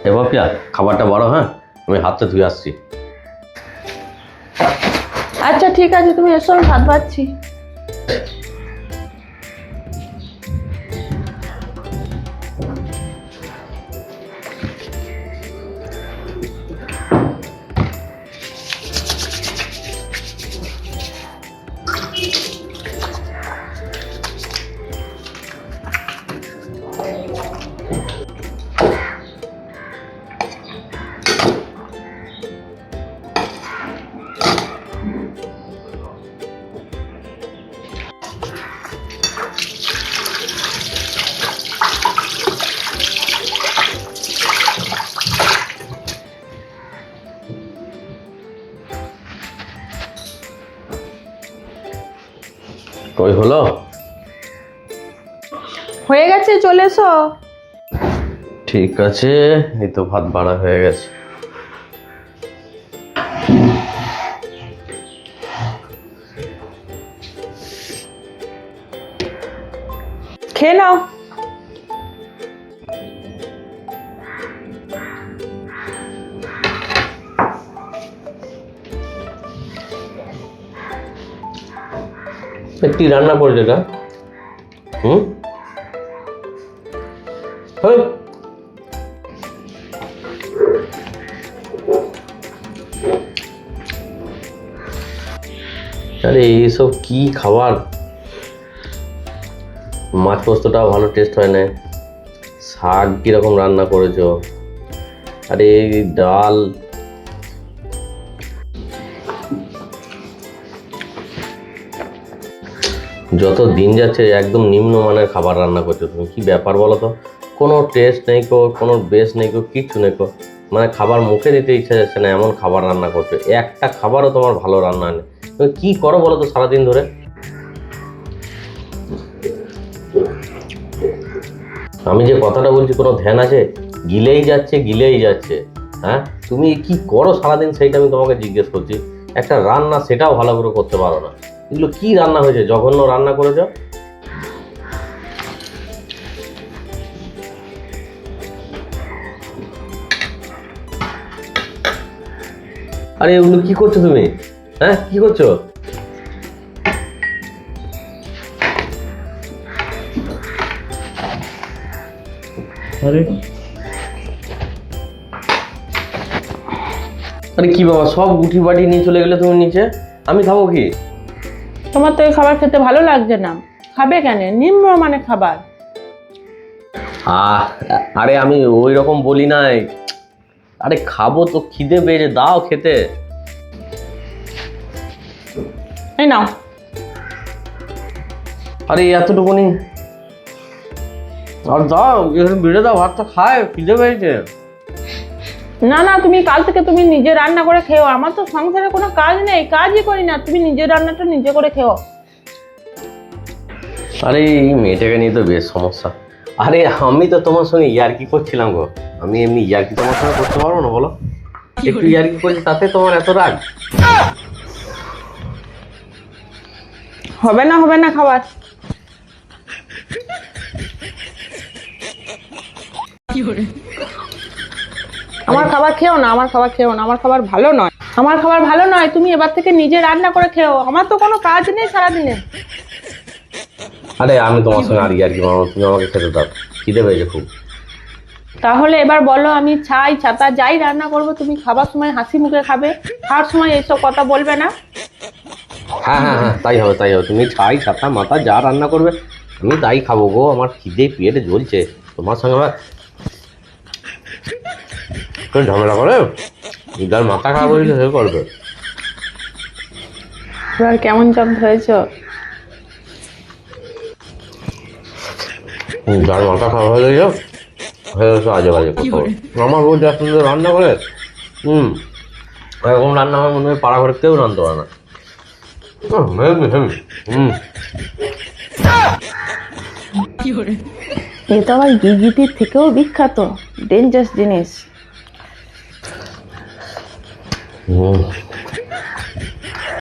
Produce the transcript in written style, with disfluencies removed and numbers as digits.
এবার পিয়া খাবারটা বড়, হ্যাঁ আমি হাতটা ধুয়ে আসছি। আচ্ছা ঠিক আছে, তুমি এসো, আমি ভাত বাড়ছি। কই হলো? হয়ে গেছে, চলে এসো। ঠিক আছে, এই তো ভাত বাড়া হয়ে গেছে। খেয়ে নাও। কি রান্না করেছে এটা? হেই, আরে এইসব কি খাবার? মাছ পোস্তটাও ভালো টেস্ট হয় না, শাক কিরকম রান্না করেছো, আরে এই ডাল, যত দিন যাচ্ছে একদম নিম্নমানের খাবার রান্না করছো তুমি। কি ব্যাপার বলো তো? কোনো টেস্ট নেই কো, কোনো বেস নেই কো, কিচ্ছু নেই কো, মানে খাবার মুখে দিতে ইচ্ছা যাচ্ছে না এমন খাবার রান্না করছো। একটা খাবারও তোমার ভালো রান্না নেই। তুমি কি করো বলো তো সারাদিন ধরে? আমি যে কথাটা বলছি কোনো ধ্যান আছে? গিলেই যাচ্ছে গিলেই যাচ্ছে। হ্যাঁ, তুমি কি করো সারাদিন সেইটা আমি তোমাকে জিজ্ঞেস করছি। একটা রান্না সেটাও ভালো করে করতে পারো না। এগুলো কি রান্না হয়েছে? জঘন্য রান্না করেছো। আরে এগুলো কি করছো তুমি? হ্যাঁ কি করছো? আরে আরে কি বাবা, সব গুটি বাটি নিয়ে চলে গেলে তুমি নিচে, আমি খাবো কি? তোমার তো এই খাবার খেতে ভালো লাগছে না, খাবে কেন? নিম্ন মানে খাবার। আরে আমি ওই রকম বলি নাই। আরে খাবো তো, খিদে পেয়েছে, দাও খেতে। এই নাও। আরে এতটুকুনি আর দাও, বেড়ে দাও, ভাতটা খায়, খিদে পেয়েছে। না না, তুমি কাল থেকে তুমি নিজে রান্না করে খেও। আমার তো সংসারে কোনো কাজ নেই, কাজই করি না, তুমি নিজের রান্নাটা নিজে করে খেও। আরে এই মেয়েটাকে নিয়ে তো বেশ সমস্যা। আরে আমি তো তোমার সঙ্গে ইয়ার্কি করছিলাম গো। আমি এমনি ইয়ার্কি তোমার সঙ্গে করতে পারবো না বলো? একটু ইয়ার্কি করছি তাতে তোমার এত রাগ? হবে না হবে না খাবার। আমার খাবার খেও না, আমার খাবার খেও না, আমার খাবার ভালো নয়, আমার খাবার ভালো নয়। তুমি এবার থেকে নিজে রান্না করে খেও, আমার তো কোনো কাজ নেই সারাদিনে। আরে আমি তোমার সঙ্গে আর ইয়ার্কি মারবো, তুমি আমাকে খেতে দাও, খিদে পেয়েছে খুব। তাহলে এবার বলো, আমি ছাই ছাতা যাই রান্না করব তুমি খাবার সময় হাসি মুখে খাবে, খাওয়ার সময় এইসব কথা বলবে না। হ্যাঁ হ্যাঁ হ্যাঁ, তাই হবে তাই হবে। তুমি ছাই ছাতা মাথা যা রান্না করবে আমি তাই খাবো গো। আমার খিদে পেটে জ্বলছে, তোমার সঙ্গে আবার কেউ ঝামেলা করে? যার মাথা খারাপ হয়েছে সে করবে। এবার কেমন জব্দ হয়েছো? যার মাথা খারাপ হয়ে গেছে আজে বাজে কথা বলে। আমার বউ যা সুন্দর রান্না করে, এরকম রান্না আমার মনে হয় পাড়া ঘরে কেউ রান্নতে পারে না। এ তো আবার গিরগিটির থেকেও বিখ্যাত, ডেঞ্জারাস জিনিস।